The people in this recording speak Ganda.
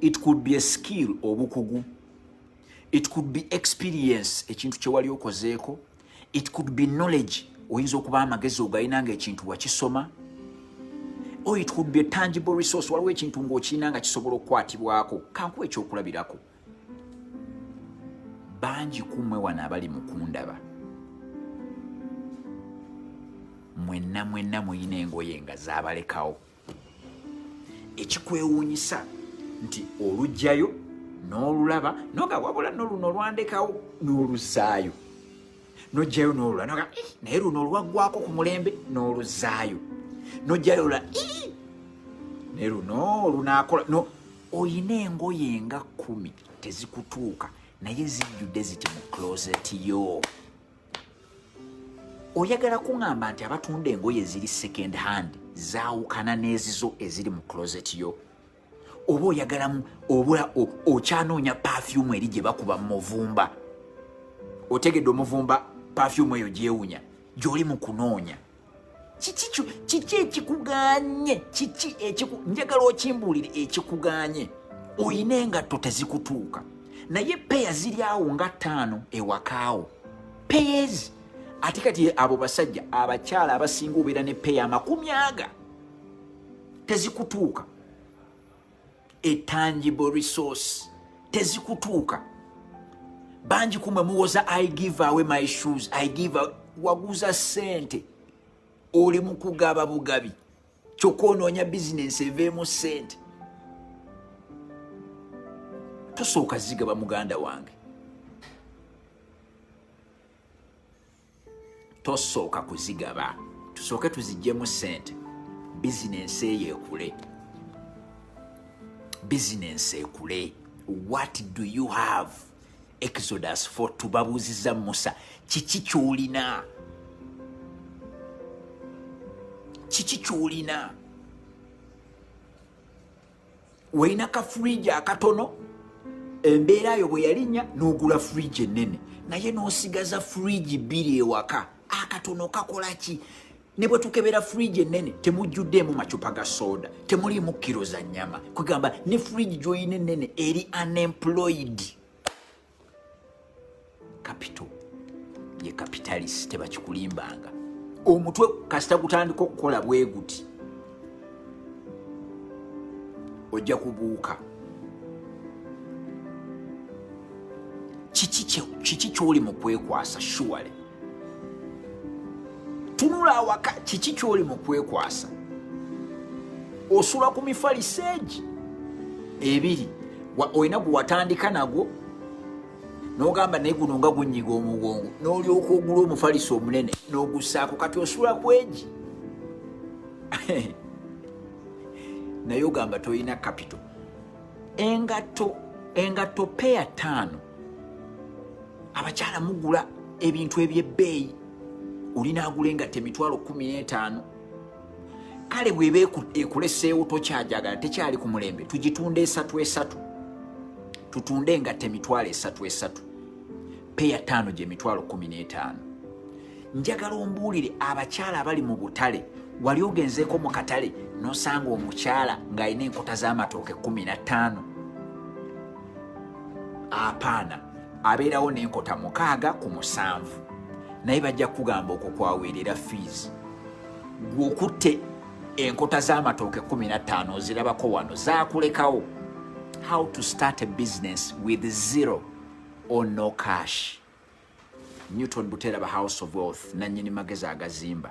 It could be a skill obukugu. It could be experience ekintu kye wali okozeeko. It could be knowledge oyinza okuba amagezi ogayina nga ekintu wakisoma. Or it could be a tangible resource waliwo ekintu ng'okirina nga kisobola okukwatibwako. Kankuwa ekyokulabirako. Bangi kumwe wano abali mu kundaba. Mwenna muyina engoye nga zaabalekawo. Ekikwewuunyisa nti olugjayo n'olulaba noga wabula n'oluno olwandekawo n'oluzaayo. Nojjayo n'olula noga naye luno olwaggwako ku mulembe n'oluzaayo. Nojjayo olula naye luno lunaakola no oyina engoye nga 10 tezikutuuka naye zijjudde ziti mu closet yo. Oyagala kuŋŋamba nti abatunda engoye eziri second hand zaawukana n'ezizo eziri mu closet yo? Oba oyagalamu obula okyanoonya perfume eri gye bakuba mu muvumba? Otegedde omuvumba perfume eyo gyewunya gy'oli mu kunoonya. Kiki ekikuganye? Njagala okimbuulire ekikuganye. Oyina engatto tezikutuuka naye peya ziri awo nga 5 ewakaawo. Peyezi ate kati abo basajja abakyala abasinga obeera ne peya 40 tezikutuuka. A tangible resource tezikutuuka. Bangi kumwe muwoza I give away my shoes, I give away. Waguza sente oli mu kugaba bugabi kyokka onoonya bizinensi eveemu sente. Tosooka zigaba muganda wange. Tosooka kuzigaba. Tusooke tuziggyemu sente. Bizinensi eyo ekule. Bizinensi ekule. What do you have? Exodus 4 tubabuuziza Musa. Kiki ky'olina? Kiki ky'olina? Weina ka fridge akatono? Embeera yo bwe yalinnya n'ogula fridge ennene. Naye n'osigaza fridge 2 ewaka. Akatono kakola ki? Ne bwe tukebera fridge ennene temujjuddemu macupa ga soda. Temuliimu kilo za nnyama. Kugamba ne fridge gy'oyina ennene eri unemployed. Capital ye capitalist tebakikulimbanga. Omutwe kasita gutandika okukola bwe guti ojja kubuuka. Kiki ky'oli mu kwekwasa? Surely tunula awaka. Kiki ky'oli mu kwekwasa? Osula ku mifaliseegi 2 oyina gwe watandika nagwo n'ogamba naye guno nga gunyiga omugongo n'olyoka ogula omufalisi omunene n'ogussaako kati osula kwegi. Naye ogamba toyina capital. Engatto peya 5 abakyala mugula ebintu eby'ebbeeyi. Olina agula engatto emitwalo 15. Kale bw'eba ekuleseewo tokyajagala tekyali ku mulembe tugitunde 3 tutunde engatto emitwalo 3 peya 5 gye emitwalo 15. Njagala ombuulire abakyala abali mu butale. Wali ogenzeeko mu katale n'osanga omukyala ng'alina enkota z'amatooke 15? Apaana abeerawo n'enkota 6 ku 7 naye bajja kugamba okwo kwaweerera fees. Gw'okutte enkota z'amatooke 15 ozirabako wano zaakulekawo. How to start a business with 0 or no cash. Newton Buteraba House of Wealth nannyini magezi agazimba.